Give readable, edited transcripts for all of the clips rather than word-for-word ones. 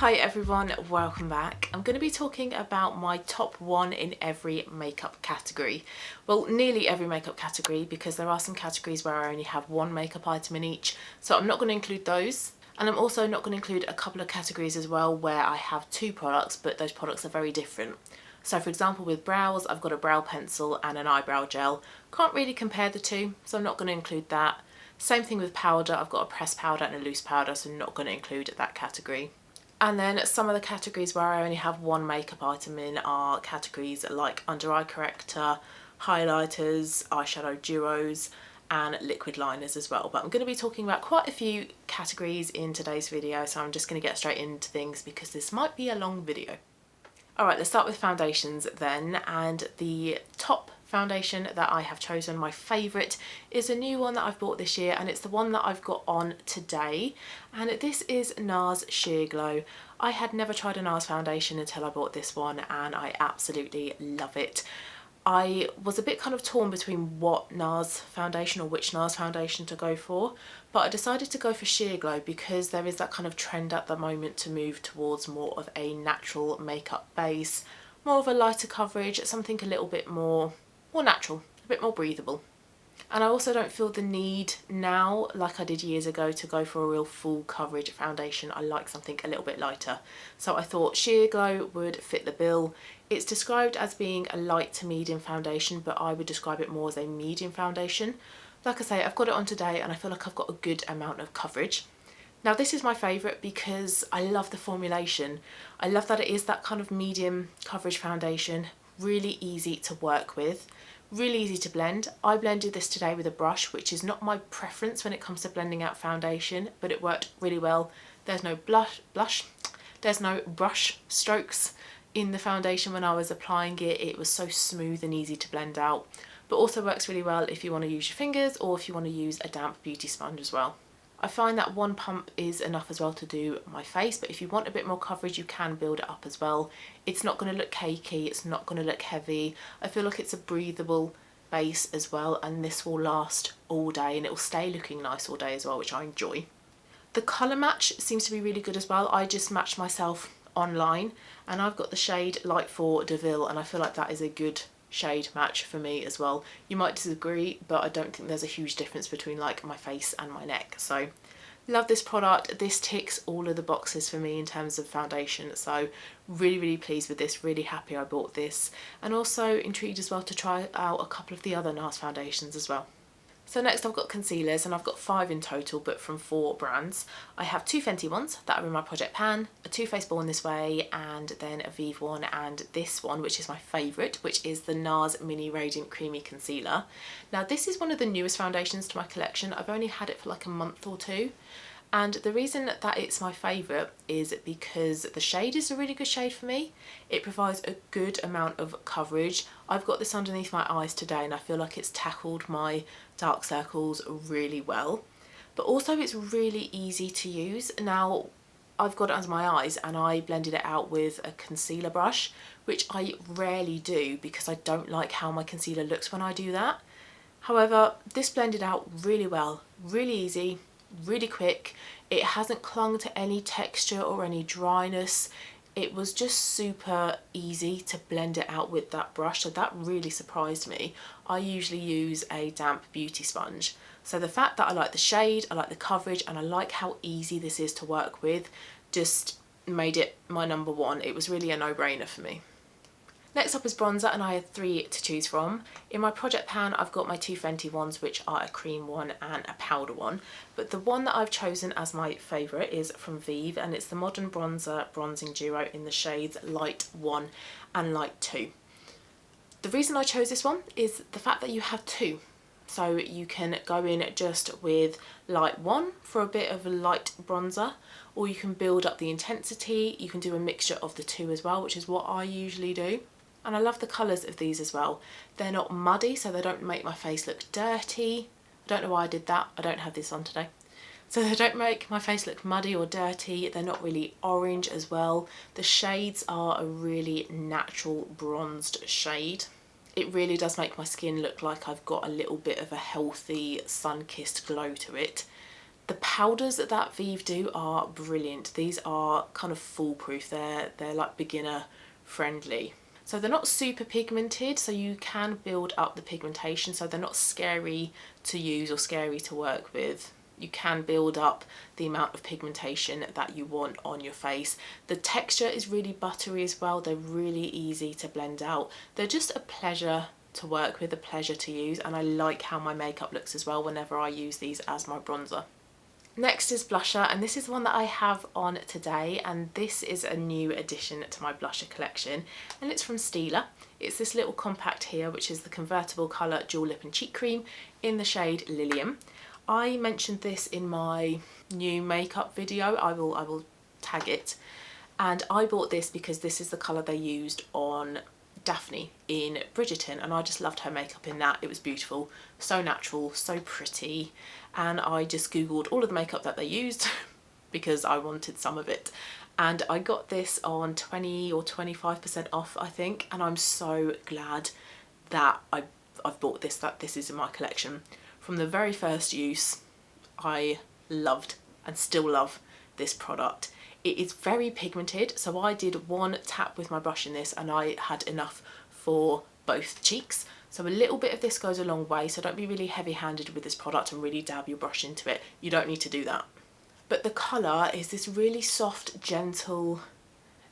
Hi everyone, welcome back. I'm going to be talking about my top one in every makeup category. Well, nearly every makeup category, because there are some categories where I only have one makeup item in each, so I'm not going to include those. And I'm also not going to include a couple of categories as well where I have two products, but those products are very different. So for example, with brows, I've got a brow pencil and an eyebrow gel. Can't really compare the two, so I'm not going to include that. Same thing with powder, I've got a pressed powder and a loose powder, so I'm not going to include that category. And then some of the categories where I only have one makeup item in are categories like under eye corrector, highlighters, eyeshadow duos, and liquid liners as well. But I'm going to be talking about quite a few categories in today's video, so I'm just going to get straight into things because this might be a long video. Alright, let's start with foundations then, and the top foundation that I have chosen, my favourite, is a new one that I've bought this year, and it's the one that I've got on today, and this is Nars Sheer Glow. I had never tried a Nars foundation until I bought this one, and I absolutely love it. I was a bit kind of torn between what Nars foundation or which Nars foundation to go for, but I decided to go for Sheer Glow because there is that kind of trend at the moment to move towards more of a natural makeup base, more of a lighter coverage, something a little bit more natural, a bit more breathable. And I also don't feel the need now, like I did years ago, to go for a real full coverage foundation. I like something a little bit lighter. So I thought Sheer Glow would fit the bill. It's described as being a light to medium foundation, but I would describe it more as a medium foundation. Like I say, I've got it on today and I feel like I've got a good amount of coverage. Now this is my favourite because I love the formulation. I love that it is that kind of medium coverage foundation, really easy to work with. Really easy to blend. I blended this today with a brush, which is not my preference when it comes to blending out foundation, but it worked really well. There's no there's no brush strokes in the foundation when I was applying it. It was so smooth and easy to blend out, but also works really well if you want to use your fingers or if you want to use a damp beauty sponge as well. I find that one pump is enough as well to do my face, but if you want a bit more coverage you can build it up as well. It's not going to look cakey, it's not going to look heavy. I feel like it's a breathable base as well, and this will last all day and it will stay looking nice all day as well, which I enjoy. The colour match seems to be really good as well. I just matched myself online and I've got the shade Light 4 Deville, and I feel like that is a good shade match for me as well. You might disagree, but I don't think there's a huge difference between like my face and my neck. So love this product. This ticks all of the boxes for me in terms of foundation, so really pleased with this, really happy I bought this, and also intrigued as well to try out a couple of the other Nars foundations as well. So next I've got concealers, and I've got 5 in total, but from 4 brands. I have 2 Fenty ones that are in my project pan, a Too Faced Born This Way, and then a Vieve one, and this one, which is my favourite, which is the Nars Mini Radiant Creamy Concealer. Now this is one of the newest foundations to my collection. I've only had it for like a month or two. And the reason that it's my favourite is because the shade is a really good shade for me. It provides a good amount of coverage. I've got this underneath my eyes today and I feel like it's tackled my dark circles really well. But also it's really easy to use. Now I've got it under my eyes and I blended it out with a concealer brush, which I rarely do because I don't like how my concealer looks when I do that. However, this blended out really well, really easy, really quick. It hasn't clung to any texture or any dryness. It was just super easy to blend it out with that brush, so that really surprised me. I usually use a damp beauty sponge, so the fact that I like the shade, I like the coverage, and I like how easy this is to work with just made it my number one. It was really a no-brainer for me. Next up is bronzer, and I had 3 to choose from. In my project pan I've got my 2 Fenty ones, which are a cream one and a powder one, but the one that I've chosen as my favourite is from Vieve, and it's the Modern Bronzer Bronzing Duo in the shades Light 1 and Light 2. The reason I chose this one is the fact that you have 2. So you can go in just with Light 1 for a bit of a light bronzer, or you can build up the intensity. You can do a mixture of the 2 as well, which is what I usually do. And I love the colours of these as well. They're not muddy, so they don't make my face look dirty. I don't know why I did that. I don't have this on today. So they don't make my face look muddy or dirty. They're not really orange as well. The shades are a really natural bronzed shade. It really does make my skin look like I've got a little bit of a healthy sun-kissed glow to it. The powders that Vieve do are brilliant. These are kind of foolproof. They're like beginner friendly. So they're not super pigmented, so you can build up the pigmentation, so they're not scary to use or scary to work with. You can build up the amount of pigmentation that you want on your face. The texture is really buttery as well. They're really easy to blend out. They're just a pleasure to work with, a pleasure to use, and I like how my makeup looks as well whenever I use these as my bronzer. Next is blusher, and this is the one that I have on today, and this is a new addition to my blusher collection, and it's from Stila. It's this little compact here, which is the Convertible colour Dual Lip and Cheek Cream in the shade Lilium. I mentioned this in my new makeup video. I will tag it, and I bought this because this is the colour they used on Daphne in Bridgerton, and I just loved her makeup in that. It was beautiful, so natural, so pretty, and I just googled all of the makeup that they used because I wanted some of it, and I got this on 20 or 25% off, I think, and I'm so glad that I've bought this, that this is in my collection. From the very first use, I loved and still love this product. It is very pigmented, so I did one tap with my brush in this and I had enough for both cheeks. So a little bit of this goes a long way, so don't be really heavy-handed with this product and really dab your brush into it. You don't need to do that. But the colour is this really soft, gentle,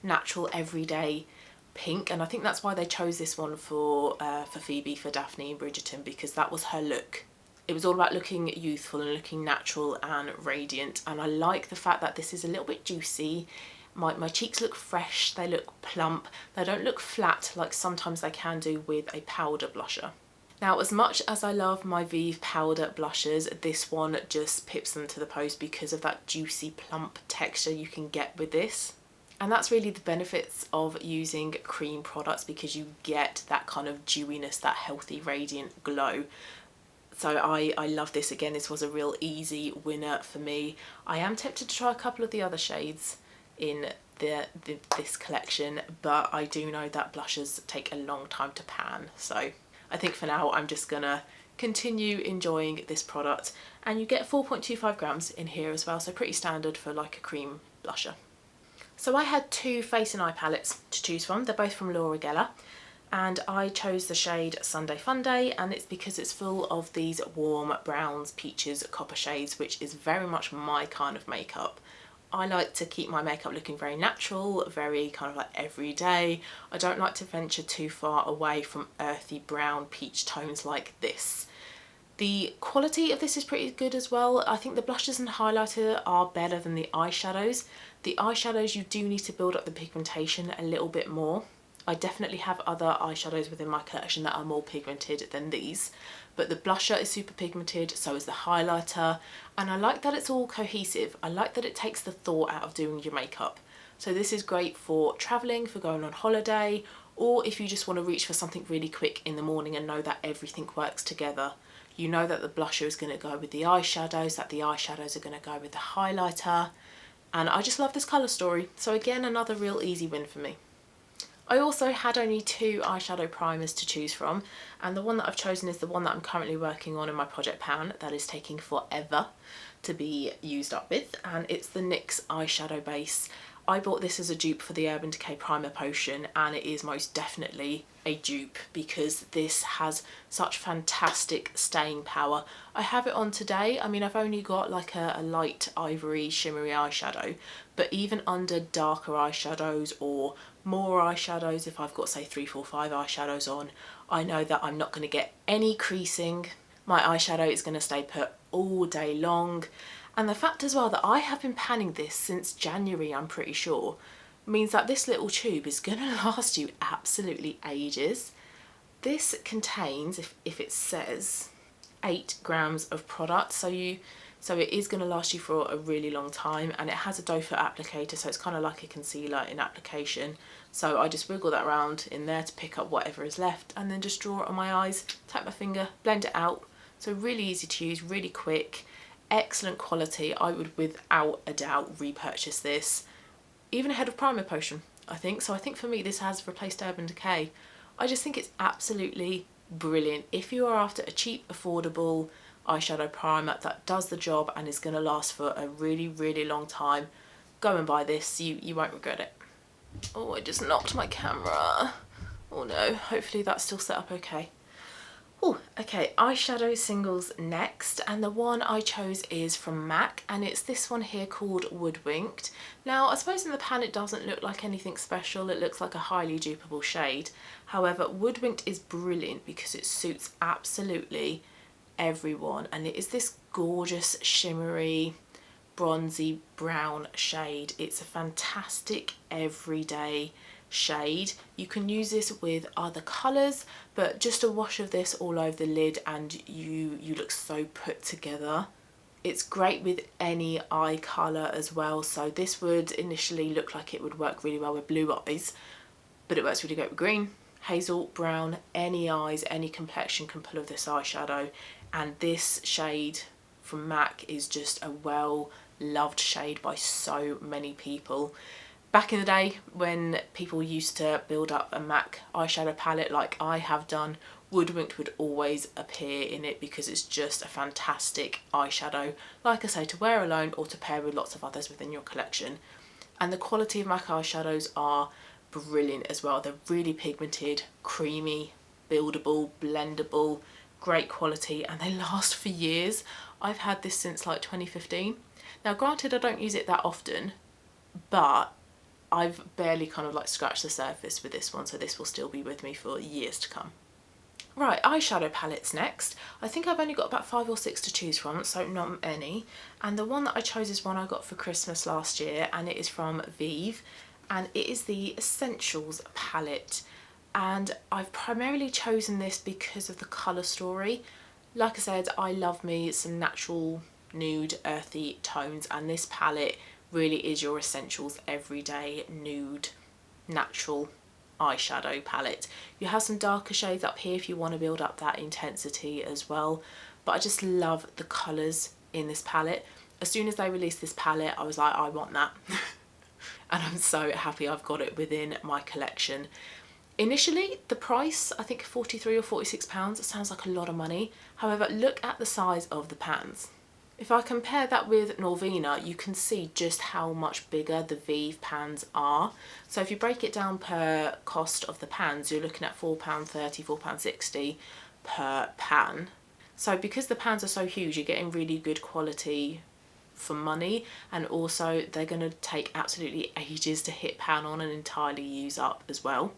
natural, everyday pink, and I think that's why they chose this one for Phoebe, for Daphne in Bridgerton, because that was her look. It was all about looking youthful and looking natural and radiant, and I like the fact that this is a little bit juicy. My cheeks look fresh, they look plump, they don't look flat like sometimes they can do with a powder blusher. Now, as much as I love my Vieve powder blushers, this one just pips them to the post because of that juicy plump texture you can get with this. And that's really the benefits of using cream products, because you get that kind of dewiness, that healthy radiant glow. So I love this. Again, this was a real easy winner for me. I am tempted to try a couple of the other shades in this collection, but I do know that blushes take a long time to pan. So I think for now I'm just gonna continue enjoying this product. And you get 4.25 grams in here as well, so pretty standard for like a cream blusher. So I had two face and eye palettes to choose from. They're both from Laura Geller, and I chose the shade Sunday Funday, and it's because it's full of these warm browns, peaches, copper shades, which is very much my kind of makeup. I like to keep my makeup looking very natural, very kind of like everyday. I don't like to venture too far away from earthy brown peach tones like this. The quality of this is pretty good as well. I think the blushes and highlighter are better than the eyeshadows. The eyeshadows, you do need to build up the pigmentation a little bit more. I definitely have other eyeshadows within my collection that are more pigmented than these, but the blusher is super pigmented, so is the highlighter, and I like that it's all cohesive. I like that it takes the thought out of doing your makeup. So this is great for traveling, for going on holiday, or if you just want to reach for something really quick in the morning and know that everything works together. You know that the blusher is going to go with the eyeshadows, that the eyeshadows are going to go with the highlighter, and I just love this colour story. So again, another real easy win for me. I also had only two eyeshadow primers to choose from, and the one that I've chosen is the one that I'm currently working on in my project pan that is taking forever to be used up with, and it's the NYX Eyeshadow Base. I bought this as a dupe for the Urban Decay Primer Potion, and it is most definitely a dupe because this has such fantastic staying power. I have it on today. I mean, I've only got like a light ivory shimmery eyeshadow, but even under darker eyeshadows or more eyeshadows, if I've got say 3, 4, 5 eyeshadows on, I know that I'm not going to get any creasing. My eyeshadow is going to stay put all day long. And the fact as well that I have been panning this since January, I'm pretty sure, means that this little tube is going to last you absolutely ages. This contains, if it says, 8 grams of product, so it is going to last you for a really long time, and it has a doe foot applicator, so it's kind of like a concealer in application. So I just wiggle that around in there to pick up whatever is left, and then just draw it on my eyes, tap my finger, blend it out. So really easy to use, really quick. Excellent quality. I would without a doubt repurchase this, even ahead of Primer Potion, I think. So I think for me this has replaced Urban Decay. I just think it's absolutely brilliant. If you are after a cheap, affordable eyeshadow primer that does the job and is going to last for a really, really long time. Go and buy this, you won't regret it. Oh, I just knocked my camera. Oh no, hopefully that's still set up okay. Oh, okay, eyeshadow singles next, and the one I chose is from MAC, and it's this one here called Woodwinked. Now, I suppose in the pan it doesn't look like anything special, it looks like a highly dupable shade. However, Woodwinked is brilliant because it suits absolutely everyone, and it is this gorgeous, shimmery, bronzy brown shade. It's a fantastic everyday shade. You can use this with other colours, but just a wash of this all over the lid and you look so put together. It's great with any eye colour as well, so this would initially look like it would work really well with blue eyes, but it works really great with green, hazel, brown, any eyes, any complexion can pull off this eyeshadow. And this shade from MAC is just a well loved shade by so many people. Back in the day when people used to build up a MAC eyeshadow palette like I have done, Woodwinked would always appear in it because it's just a fantastic eyeshadow, like I say, to wear alone or to pair with lots of others within your collection. And the quality of MAC eyeshadows are brilliant as well. They're really pigmented, creamy, buildable, blendable, great quality, and they last for years. I've had this since like 2015. Now granted, I don't use it that often, but I've barely kind of like scratched the surface with this one, so this will still be with me for years to come. Right, eyeshadow palettes next. I think I've only got about 5 or 6 to choose from, so not many. And the one that I chose is one I got for Christmas last year, and it is from Vieve, and it is the Essentials palette. And I've primarily chosen this because of the colour story. Like I said, I love me some natural, nude, earthy tones, and this palette really is your Essentials everyday nude, natural eyeshadow palette. You have some darker shades up here if you want to build up that intensity as well, but I just love the colours in this palette. As soon as they released this palette, I was like, I want that. And I'm so happy I've got it within my collection. Initially, the price, I think 43 or 46 pounds, it sounds like a lot of money. However, look at the size of the pans. If I compare that with Norvina, you can see just how much bigger the Vieve pans are. So if you break it down per cost of the pans, you're looking at £4.30, £4.60 per pan. So because the pans are so huge, you're getting really good quality for money, and also they're going to take absolutely ages to hit pan on and entirely use up as well.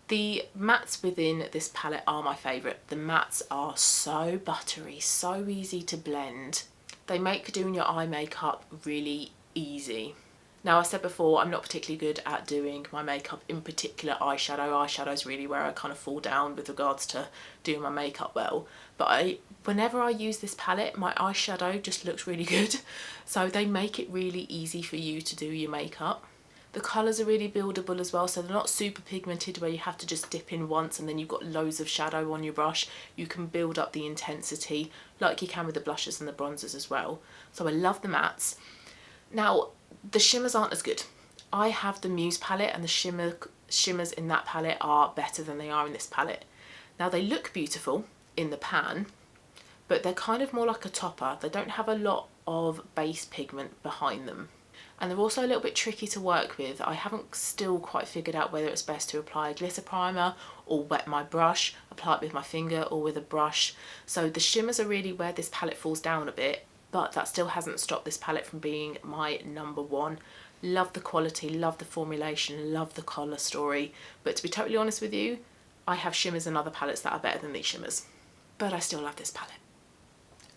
The mattes within this palette are my favourite. The mattes are so buttery, so easy to blend. They make doing your eye makeup really easy. Now, I said before, I'm not particularly good at doing my makeup, in particular eyeshadow. Eyeshadow is really where I kind of fall down with regards to doing my makeup well. But whenever I use this palette, my eyeshadow just looks really good. So they make it really easy for you to do your makeup. The colours are really buildable as well, so they're not super pigmented where you have to just dip in once and then you've got loads of shadow on your brush. You can build up the intensity like you can with the blushes and the bronzers as well. So I love the mattes. Now, the shimmers aren't as good. I have the Muse palette, and the shimmers in that palette are better than they are in this palette. Now, they look beautiful in the pan, but they're kind of more like a topper. They don't have a lot of base pigment behind them. And they're also a little bit tricky to work with. I haven't still quite figured out whether it's best to apply a glitter primer or wet my brush, apply it with my finger or with a brush. So the shimmers are really where this palette falls down a bit, but that still hasn't stopped this palette from being my number one. Love the quality, love the formulation, love the colour story. But to be totally honest with you, I have shimmers and other palettes that are better than these shimmers. But I still love this palette.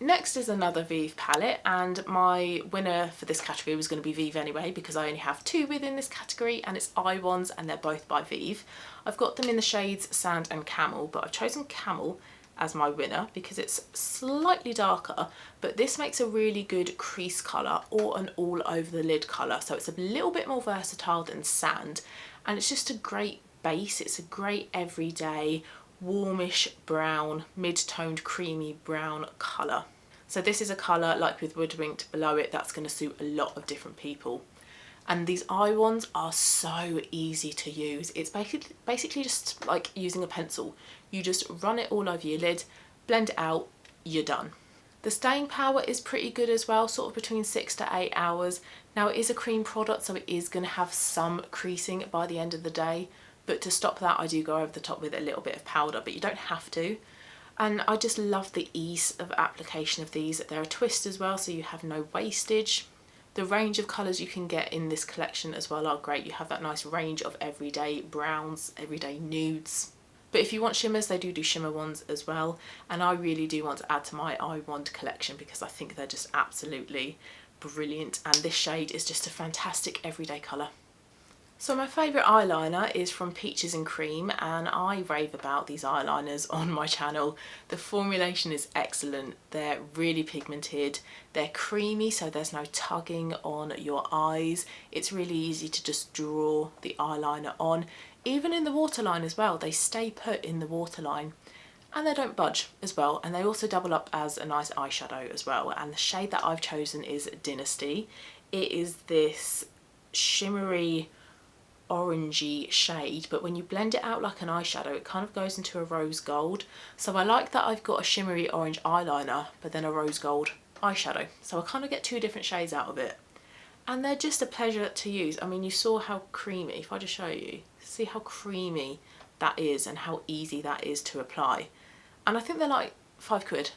Next is another Vieve palette, and my winner for this category was going to be Vieve anyway because I only have 2 within this category, and it's eye ones, and they're both by Vieve. I've got them in the shades Sand and Camel, but I've chosen Camel as my winner because it's slightly darker, but this makes a really good crease colour or an all over the lid colour, so it's a little bit more versatile than Sand, and it's just a great base. It's a great everyday warmish brown, mid-toned creamy brown colour. So this is a colour like with Woodwinked below it that's going to suit a lot of different people. And these eye ones are so easy to use. It's basically just like using a pencil. You just run it all over your lid, blend it out, you're done. The staying power is pretty good as well, sort of between 6 to 8 hours. Now it is a cream product, so it is going to have some creasing by the end of the day, but to stop that I do go over the top with a little bit of powder, but you don't have to. And I just love the ease of application of these. They're a twist as well, so you have no wastage. The range of colours you can get in this collection as well are great. You have that nice range of everyday browns, everyday nudes. But if you want shimmers, they do shimmer ones as well. And I really do want to add to my eye wand collection because I think they're just absolutely brilliant. And this shade is just a fantastic everyday colour. So my favourite eyeliner is from Peaches and Cream, and I rave about these eyeliners on my channel. The formulation is excellent, they're really pigmented, they're creamy so there's no tugging on your eyes. It's really easy to just draw the eyeliner on. Even in the waterline as well, they stay put in the waterline and they don't budge as well, and they also double up as a nice eyeshadow as well. And the shade that I've chosen is Dynasty. It is this shimmery orangey shade, but when you blend it out like an eyeshadow it kind of goes into a rose gold. So I like that I've got a shimmery orange eyeliner but then a rose gold eyeshadow, so I kind of get two different shades out of it, and they're just a pleasure to use. I mean, you saw how creamy, if I just show you, see how creamy that is and how easy that is to apply. And I think they're like £5.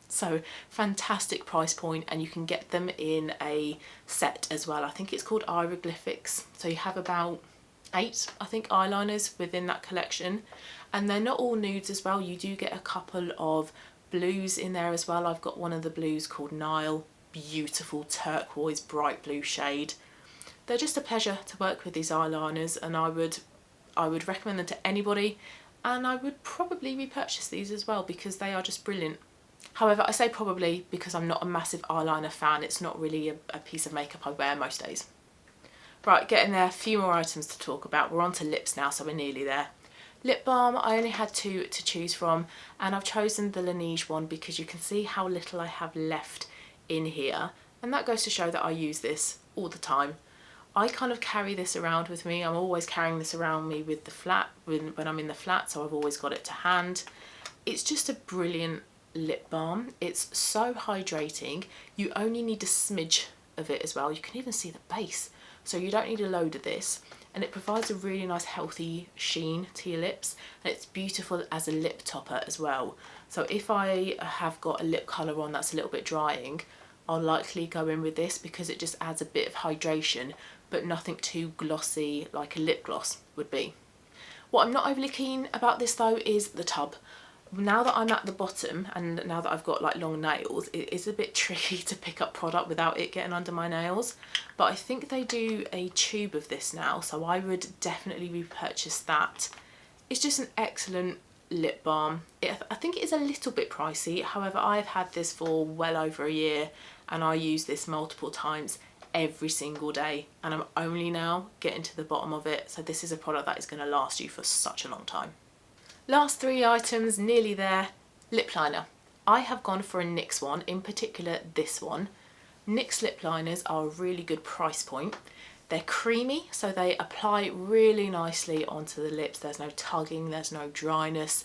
So fantastic price point, and you can get them in a set as well. I think it's called Hieroglyphics. So you have about 8, I think, eyeliners within that collection, and they're not all nudes as well. You do get a couple of blues in there as well. I've got one of the blues called Nile, beautiful turquoise bright blue shade. They're just a pleasure to work with, these eyeliners, and I would recommend them to anybody, and I would probably repurchase these as well because they are just brilliant. However, I say probably because I'm not a massive eyeliner fan. It's not really a piece of makeup I wear most days. Right, getting there, a few more items to talk about. We're on to lips now, so we're nearly there. Lip balm, I only had 2 to choose from, and I've chosen the Laneige one because you can see how little I have left in here, and that goes to show that I use this all the time. I kind of carry this around with me. I'm always carrying this around me with the flat, when I'm in the flat, so I've always got it to hand. It's just a brilliant lip balm. It's so hydrating. You only need a smidge of it as well. You can even see the base, so you don't need a load of this, and it provides a really nice healthy sheen to your lips, and it's beautiful as a lip topper as well. So if I have got a lip colour on that's a little bit drying, I'll likely go in with this because it just adds a bit of hydration, but nothing too glossy like a lip gloss would be. What I'm not overly keen about this though is the tub. Now that I'm at the bottom, and now that I've got like long nails, it is a bit tricky to pick up product without it getting under my nails. But I think they do a tube of this now, so I would definitely repurchase that. It's just an excellent lip balm. I think it is a little bit pricey. However, I've had this for well over a year and I use this multiple times every single day, and I'm only now getting to the bottom of it. So this is a product that is going to last you for such a long time. Last 3 items, nearly there. Lip liner. I have gone for a NYX one, in particular this one. NYX lip liners are a really good price point. They're creamy, so they apply really nicely onto the lips. There's no tugging, there's no dryness.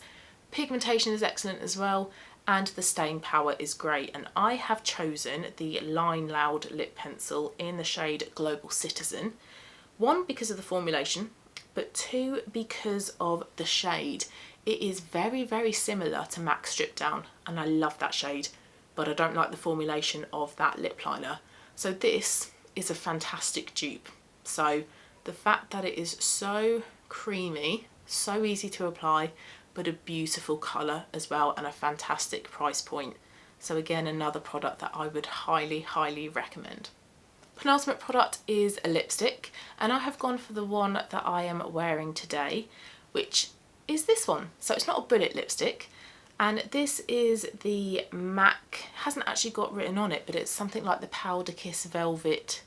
Pigmentation is excellent as well, and the staying power is great. And I have chosen the Line Loud lip pencil in the shade Global Citizen. 1, because of the formulation, but 2, because of the shade. It is very, very similar to MAC Strip Down, and I love that shade, but I don't like the formulation of that lip liner. So this is a fantastic dupe. So the fact that it is so creamy, so easy to apply, but a beautiful colour as well, and a fantastic price point. So again, another product that I would highly, highly recommend. Penultimate product is a lipstick, and I have gone for the one that I am wearing today, which is this one. So it's not a bullet lipstick, and this is the MAC, hasn't actually got written on it, but it's something like the Powder Kiss Velvet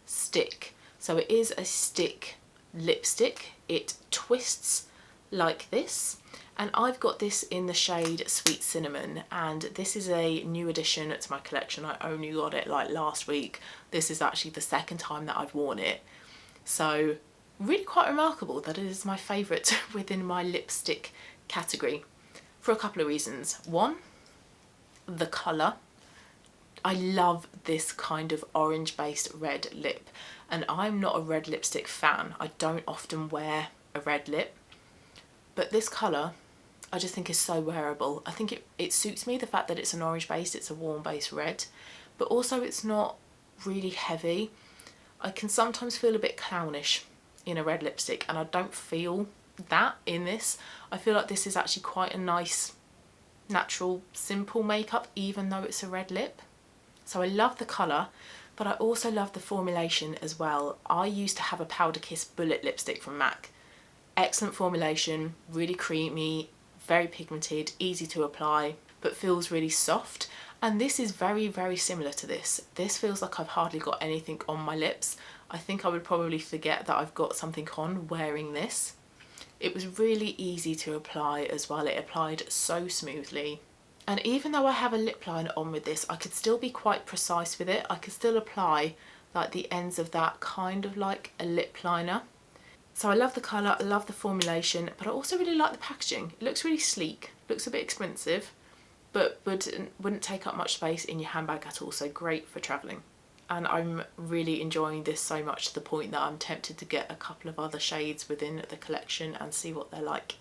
Stick. So it is a stick lipstick. It twists like this, and I've got this in the shade Sweet Cinnamon, and this is a new addition to my collection. I only got it like last week. This is actually the 2nd time that I've worn it, so really quite remarkable that it is my favourite within my lipstick category for a couple of reasons. 1, the colour. I love this kind of orange based red lip, and I'm not a red lipstick fan. I don't often wear a red lip, but this colour I just think is so wearable. I think it suits me, the fact that it's an orange base, it's a warm base red, but also it's not really heavy. I can sometimes feel a bit clownish in a red lipstick, and I don't feel that in this. I feel like this is actually quite a nice, natural, simple makeup, even though it's a red lip. So I love the colour, but I also love the formulation as well. I used to have a Powder Kiss Bullet lipstick from MAC. Excellent formulation, really creamy, very pigmented, easy to apply, but feels really soft. And this is very, very similar to this. This feels like I've hardly got anything on my lips. I think I would probably forget that I've got something on wearing this. It was really easy to apply as well. It applied so smoothly. And even though I have a lip liner on with this, I could still be quite precise with it. I could still apply like the ends of that kind of like a lip liner. So I love the colour, I love the formulation, but I also really like the packaging. It looks really sleek, looks a bit expensive, but wouldn't take up much space in your handbag at all, so great for travelling. And I'm really enjoying this so much to the point that I'm tempted to get a couple of other shades within the collection and see what they're like.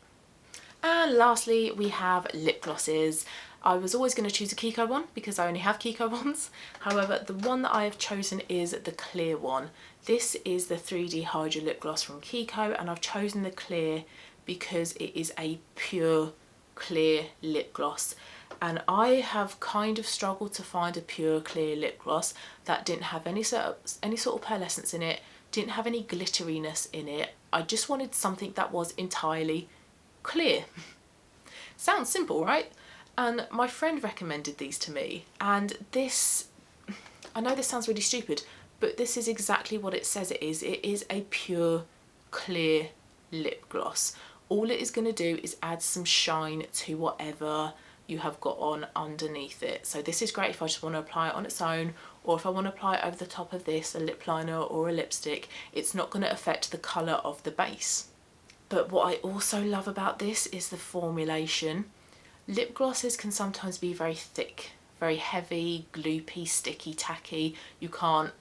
And lastly, we have lip glosses. I was always going to choose a Kiko one because I only have Kiko ones. However, the one that I have chosen is the clear one. This is the 3D Hydra lip gloss from Kiko, and I've chosen the clear because it is a pure clear lip gloss. And I have kind of struggled to find a pure clear lip gloss that didn't have any sort of pearlescence in it, didn't have any glitteriness in it. I just wanted something that was entirely clear. Sounds simple, right? And my friend recommended these to me, and this, I know this sounds really stupid, but this is exactly what it says it is. It is a pure clear lip gloss. All it is going to do is add some shine to whatever you have got on underneath it. So this is great if I just want to apply it on its own, or if I want to apply it over the top of this, a lip liner or a lipstick. It's not going to affect the colour of the base. But what I also love about this is the formulation. Lip glosses can sometimes be very thick, very heavy, gloopy, sticky, tacky. You can't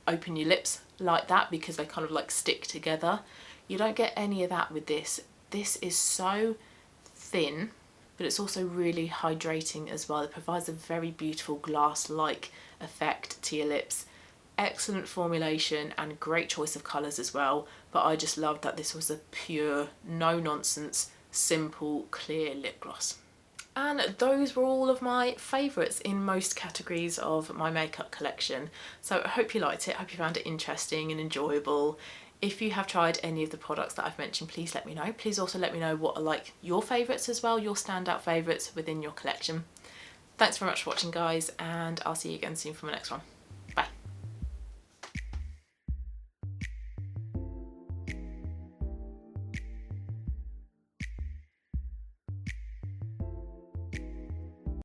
open your lips like that because they kind of like stick together. You don't get any of that with this. This is so thin, but it's also really hydrating as well. It provides a very beautiful glass-like effect to your lips. Excellent formulation and great choice of colours as well, but I just loved that this was a pure, no nonsense, simple, clear lip gloss. And those were all of my favourites in most categories of my makeup collection. So I hope you liked it, I hope you found it interesting and enjoyable. If you have tried any of the products that I've mentioned, please let me know. Please also let me know what are like your favourites as well, your standout favourites within your collection. Thanks very much for watching, guys, and I'll see you again soon for my next one.